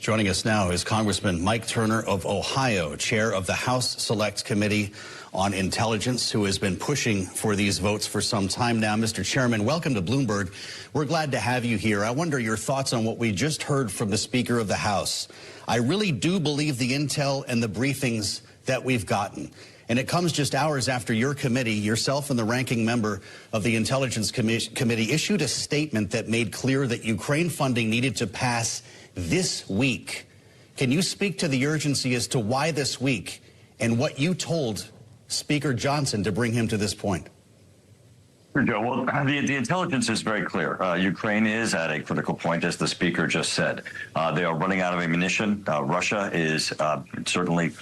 Joining us now is Congressman Mike Turner of Ohio, chair of the House Select Committee on Intelligence, who has been pushing for these votes for some time now. Mr. Chairman, welcome to Bloomberg. We're glad to have you here. I wonder your thoughts on what we just heard from the Speaker of the House. I really do believe the intel and the briefings that we've gotten. And it comes just hours after your committee, yourself and the ranking member of the Intelligence Committee, issued a statement that made clear that Ukraine funding needed to pass this week. Can you speak to the urgency as to why this week and what you told Speaker Johnson to bring him to this point? Sure, Joe. Well, the intelligence is very clear. Ukraine is at a critical point, as the Speaker just said. They are running out of ammunition. Russia is certainly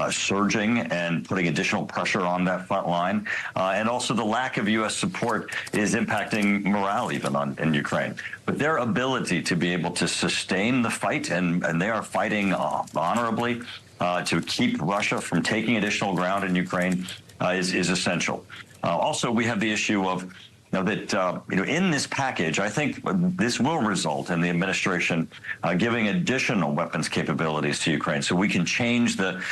surging and putting additional pressure on that front line. And also the lack of U.S. support is impacting morale even in Ukraine. But their ability to be able to sustain the fight, and they are fighting honorably to keep Russia from taking additional ground in Ukraine is essential. Also, we have the issue of in this package, I think this will result in the administration giving additional weapons capabilities to Ukraine, so we can change the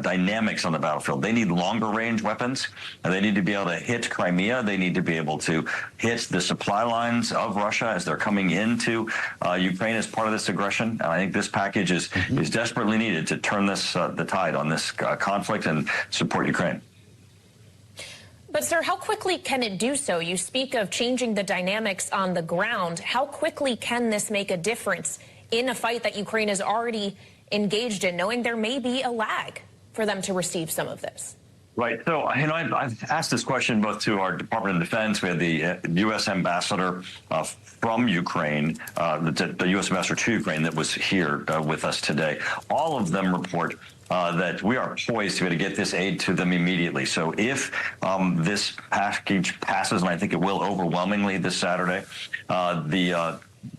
dynamics on the battlefield. They need longer range weapons, and they need to be able to hit Crimea. They need to be able to hit the supply lines of Russia as they're coming into Ukraine as part of this aggression. And I think this package is desperately needed to turn this the tide on this conflict and support Ukraine. But, sir, how quickly can it do so? You speak of changing the dynamics on the ground. How quickly can this make a difference in a fight that Ukraine is already engaged in, knowing there may be a lag for them to receive some of this? Right. So, I've asked this question both to our Department of Defense. We had the U.S. ambassador from Ukraine, the U.S. ambassador to Ukraine that was here with us today. All of them report that we are poised to be able to get this aid to them immediately. So if this package passes, and I think it will overwhelmingly this Saturday, the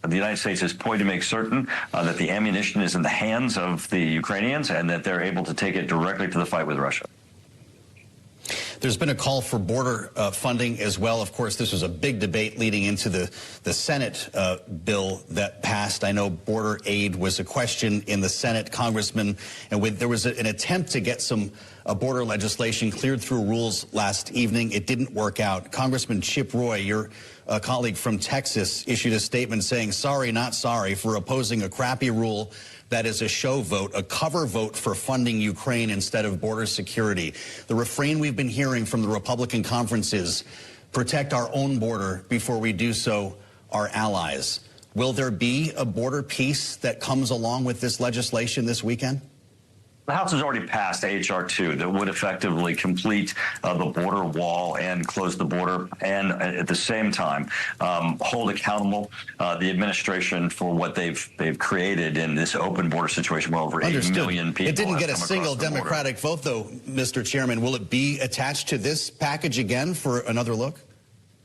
United States is poised to make certain that the ammunition is in the hands of the Ukrainians and that they're able to take it directly to the fight with Russia. There's been a call for border funding as well. Of course, this was a big debate leading into the Senate bill that passed. I know border aid was a question in the Senate, Congressman, and there was an attempt to get some border legislation cleared through rules last evening. It didn't work out. Congressman Chip Roy, your colleague from Texas, issued a statement saying, sorry, not sorry, for opposing a crappy rule that is a show vote, a cover vote for funding Ukraine instead of border security. The refrain we've been hearing from the Republican conference is protect our own border before we do so our allies. Will there be a border peace that comes along with this legislation this weekend? The House has already passed H.R. 2 that would effectively complete the border wall and close the border, and at the same time hold accountable the administration for what they've created in this open border situation where over 8 million people. It didn't get a single Democratic vote, though, Mr. Chairman. Will it be attached to this package again for another look?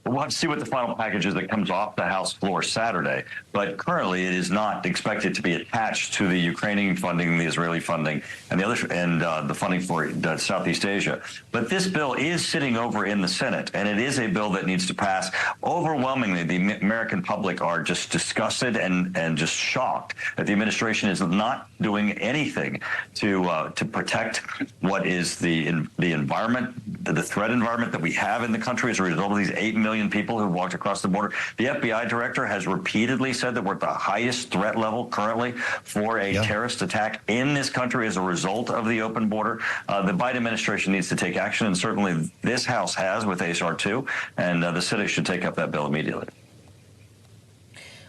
We'll have to see what the final package is that comes off the House floor Saturday. But currently, it is not expected to be attached to the Ukrainian funding, the Israeli funding, and the funding for Southeast Asia. But this bill is sitting over in the Senate, and it is a bill that needs to pass. Overwhelmingly, the American public are just disgusted and just shocked that the administration is not doing anything to protect what is the environment, the threat environment that we have in the country as a result of these 8 million people who walked across the border. The FBI director has repeatedly said that we're at the highest threat level currently for a terrorist attack in this country as a result of the open border. The Biden administration needs to take action, and certainly this House has with H.R. 2, and the Senate should take up that bill immediately.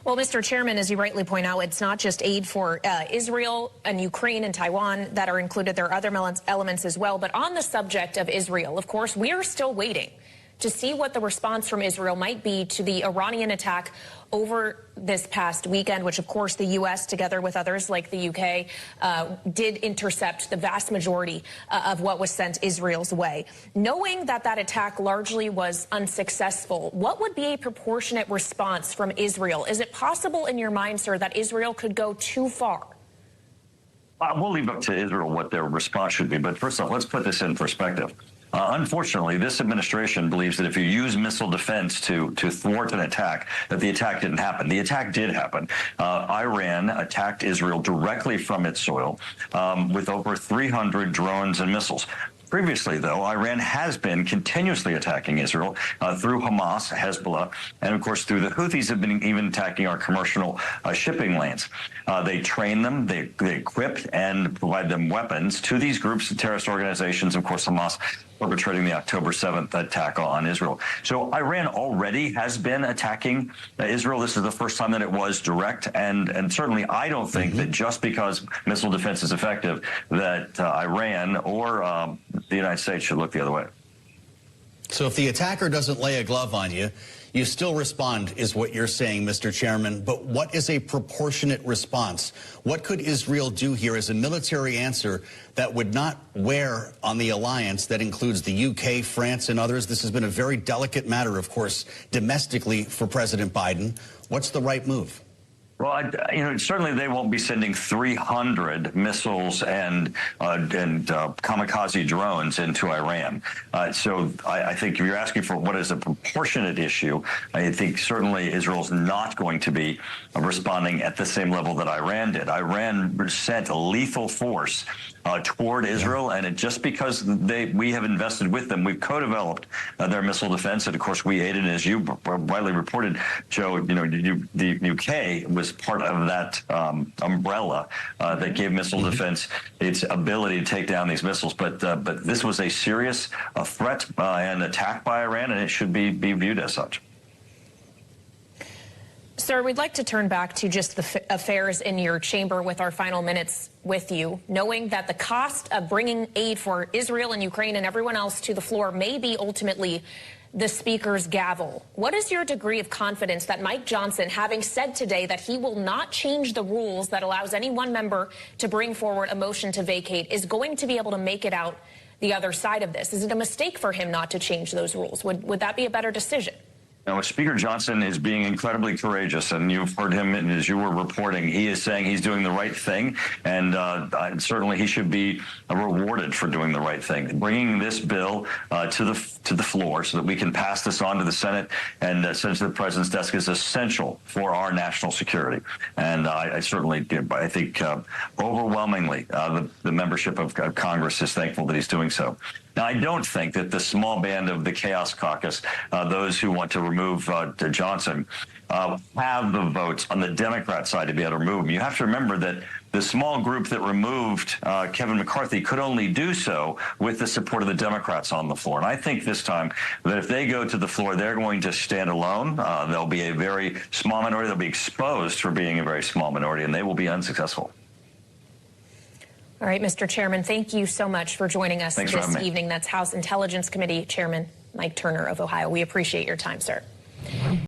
Well, Mr. Chairman, as you rightly point out, it's not just aid for Israel and Ukraine and Taiwan that are included. There are other elements as well. But on the subject of Israel, of course, we are still waiting to see what the response from Israel might be to the Iranian attack over this past weekend, which, of course, the U.S., together with others like the U.K., did intercept the vast majority of what was sent Israel's way. Knowing that that attack largely was unsuccessful, what would be a proportionate response from Israel? Is it possible in your mind, sir, that Israel could go too far? We'll leave up to Israel what their response should be. But first off, let's put this in perspective. Unfortunately, this administration believes that if you use missile defense to thwart an attack, that the attack didn't happen. The attack did happen. Iran attacked Israel directly from its soil with over 300 drones and missiles. Previously, though, Iran has been continuously attacking Israel through Hamas, Hezbollah, and, of course, through the Houthis have been even attacking our commercial shipping lanes. They train them, they equip and provide them weapons to these groups and terrorist organizations, of course, Hamas perpetrating the October 7th attack on Israel. So Iran already has been attacking Israel. This is the first time that it was direct. And certainly I don't think that just because missile defense is effective that Iran or the United States should look the other way. So if the attacker doesn't lay a glove on you, you still respond, is what you're saying, Mr. Chairman. But what is a proportionate response? What could Israel do here as a military answer that would not wear on the alliance that includes the UK, France, and others? This has been a very delicate matter, of course, domestically for President Biden. What's the right move? Well, certainly they won't be sending 300 missiles and kamikaze drones into Iran. So I think if you're asking for what is a proportionate issue, I think certainly Israel's not going to be responding at the same level that Iran did. Iran sent a lethal force toward Israel, and just because we have invested with them, we've co-developed their missile defense, and of course we aided, as you rightly reported, Joe. The UK was part of that umbrella that gave missile defense its ability to take down these missiles. But this was a serious threat and attack by Iran, and it should be viewed as such. Sir, we'd like to turn back to just the affairs in your chamber with our final minutes with you, knowing that the cost of bringing aid for Israel and Ukraine and everyone else to the floor may be ultimately the Speaker's gavel. What is your degree of confidence that Mike Johnson, having said today that he will not change the rules that allows any one member to bring forward a motion to vacate, is going to be able to make it out the other side of this? Is it a mistake for him not to change those rules? Would that be a better decision? Now, Speaker Johnson is being incredibly courageous, and you've heard him, and as you were reporting, he is saying he's doing the right thing, and certainly he should be rewarded for doing the right thing. Bringing this bill to the floor so that we can pass this on to the Senate and send it to the President's desk is essential for our national security. And I think overwhelmingly the membership of Congress is thankful that he's doing so. Now, I don't think that the small band of the Chaos Caucus, those who want to remove Johnson, have the votes on the Democrat side to be able to remove him. You have to remember that the small group that removed Kevin McCarthy could only do so with the support of the Democrats on the floor. And I think this time that if they go to the floor, they're going to stand alone. They'll be a very small minority. They'll be exposed for being a very small minority, and they will be unsuccessful. All right, Mr. Chairman, thank you so much for joining us this evening. That's House Intelligence Committee Chairman Mike Turner of Ohio. We appreciate your time, sir.